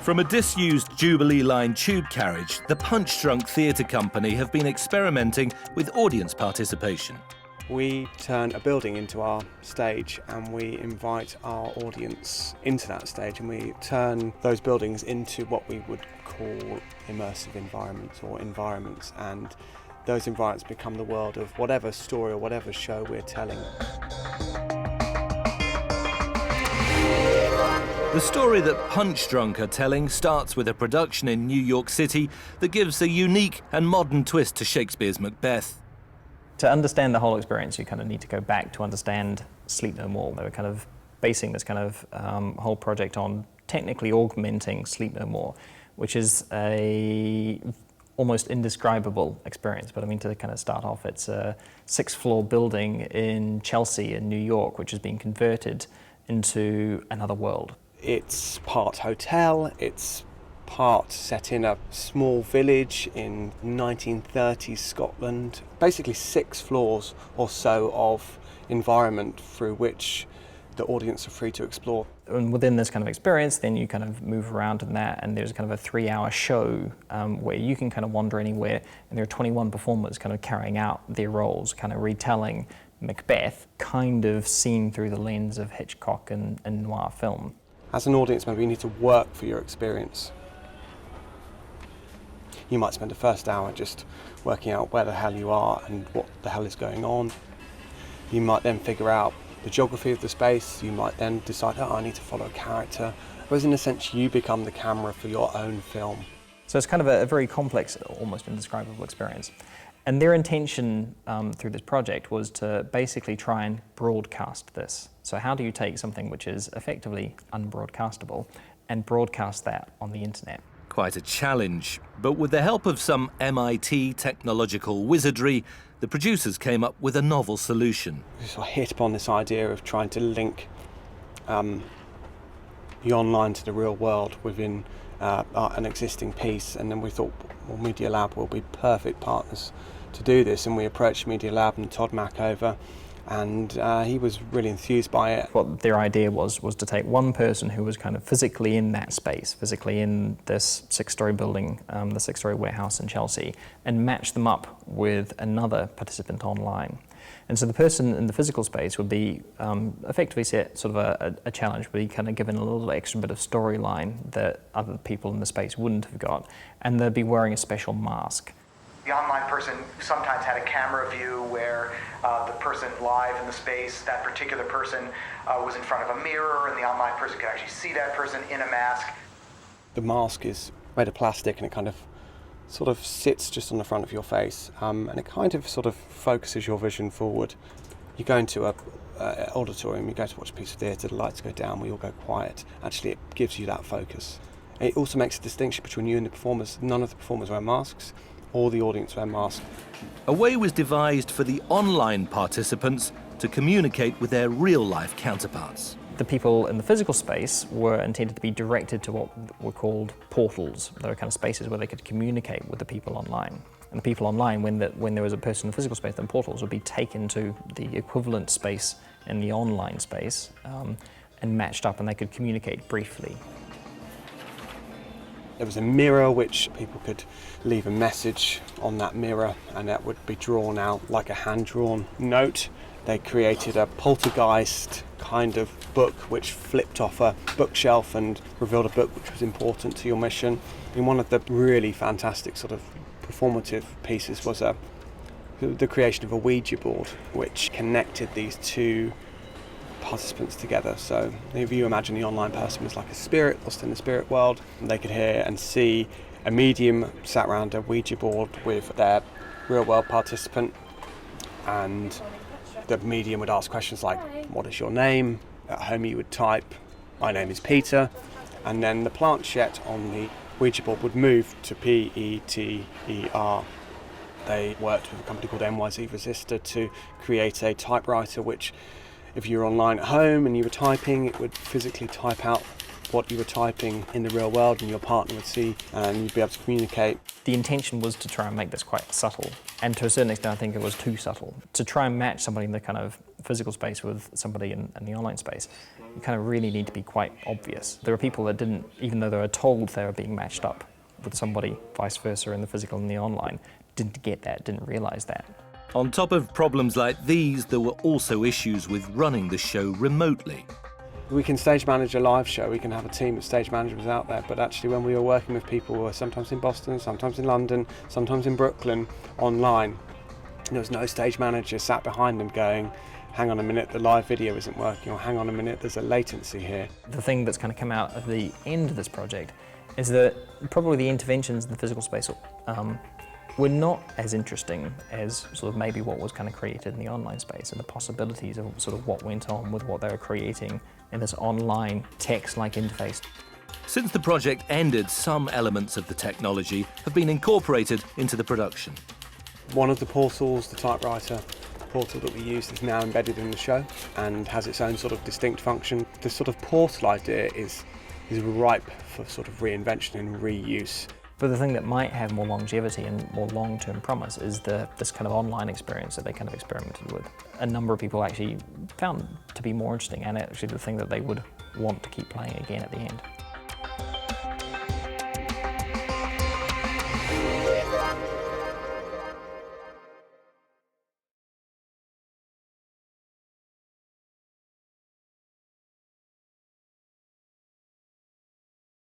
From a disused Jubilee Line tube carriage, the Punchdrunk Theatre Company have been experimenting with audience participation. We turn a building into our stage and we invite our audience into that stage, and we turn those buildings into what we would call immersive environments or environments, and those environments become the world of whatever story or whatever show we're telling. The story that Punchdrunk are telling starts with a production in New York City that gives a unique and modern twist to Shakespeare's Macbeth. To understand the whole experience, you kind of need to go back to understand Sleep No More. They were kind of basing this kind of whole project on technically augmenting Sleep No More, which is a almost indescribable experience. But I mean, to kind of start off, it's a 6th-floor building in Chelsea in New York, which has been converted into another world. It's part hotel, it's part set in a small village in 1930s Scotland. Basically 6 floors or so of environment through which the audience are free to explore. And within this kind of experience, then you kind of move around in that, and there's kind of a 3-hour show where you can kind of wander anywhere, and there are 21 performers kind of carrying out their roles, kind of retelling Macbeth, kind of seen through the lens of Hitchcock and noir film. As an audience member, you need to work for your experience. You might spend the first hour just working out where the hell you are and what the hell is going on. You might then figure out the geography of the space. You might then decide, oh, I need to follow a character. Whereas in a sense, you become the camera for your own film. So it's kind of a very complex, almost indescribable experience. And their intention through this project was to basically try and broadcast this. So how do you take something which is effectively unbroadcastable and broadcast that on the internet? Quite a challenge, but with the help of some MIT technological wizardry, the producers came up with a novel solution. We sort of hit upon this idea of trying to link the online to the real world within an existing piece, and then we thought, well, Media Lab will be perfect partners to do this, and we approached Media Lab and Todd Mackover, and he was really enthused by it. What their idea was to take one person who was kind of physically in that space, physically in this 6-story building, the 6-story warehouse in Chelsea, and match them up with another participant online. And so the person in the physical space would be effectively set sort of a challenge, would be kind of given a little extra bit of storyline that other people in the space wouldn't have got, and they'd be wearing a special mask. The online person sometimes had a camera view where the person live in the space, that particular person was in front of a mirror, and the online person could actually see that person in a mask. The mask is made of plastic, and it kind of sort of sits just on the front of your face, and it kind of sort of focuses your vision forward. You go into an auditorium, you go to watch a piece of theatre, the lights go down, we all go quiet. Actually, it gives you that focus. It also makes a distinction between you and the performers. None of the performers wear masks. All the audience wear masks. A way was devised for the online participants to communicate with their real-life counterparts. The people in the physical space were intended to be directed to what were called portals. They were kind of spaces where they could communicate with the people online. And the people online, when there was a person in the physical space, then portals would be taken to the equivalent space in the online space and matched up, and they could communicate briefly. There was a mirror which people could leave a message on that mirror, and that would be drawn out like a hand-drawn note. They created a poltergeist kind of book which flipped off a bookshelf and revealed a book which was important to your mission. And one of the really fantastic sort of performative pieces was the creation of a Ouija board which connected these two participants together. So if you imagine the online person was like a spirit lost in the spirit world, and they could hear and see a medium sat around a Ouija board with their real world participant, and the medium would ask questions like, what is your name? At home you would type, my name is Peter, and then the planchette on the Ouija board would move to P-E-T-E-R. They worked with a company called NYZ Resistor to create a typewriter which, if you were online at home and you were typing, it would physically type out what you were typing in the real world, and your partner would see, and you'd be able to communicate. The intention was to try and make this quite subtle, and to a certain extent I think it was too subtle. To try and match somebody in the kind of physical space with somebody in the online space, you kind of really need to be quite obvious. There are people that didn't, even though they were told they were being matched up with somebody, vice versa, in the physical and the online, didn't get that, didn't realise that. On top of problems like these, there were also issues with running the show remotely. We can stage manage a live show, we can have a team of stage managers out there, but actually when we were working with people who were sometimes in Boston, sometimes in London, sometimes in Brooklyn, online, there was no stage manager sat behind them going, hang on a minute, the live video isn't working, or hang on a minute, there's a latency here. The thing that's kind of come out of the end of this project is that probably the interventions in the physical space were not as interesting as sort of maybe what was kind of created in the online space, and the possibilities of sort of what went on with what they were creating in this online text-like interface. Since the project ended, some elements of the technology have been incorporated into the production. One of the portals, the typewriter portal that we used, is now embedded in the show and has its own sort of distinct function. The sort of portal idea is ripe for sort of reinvention and reuse. But the thing that might have more longevity and more long-term promise is this kind of online experience that they kind of experimented with. A number of people actually found to be more interesting, and actually the thing that they would want to keep playing again at the end.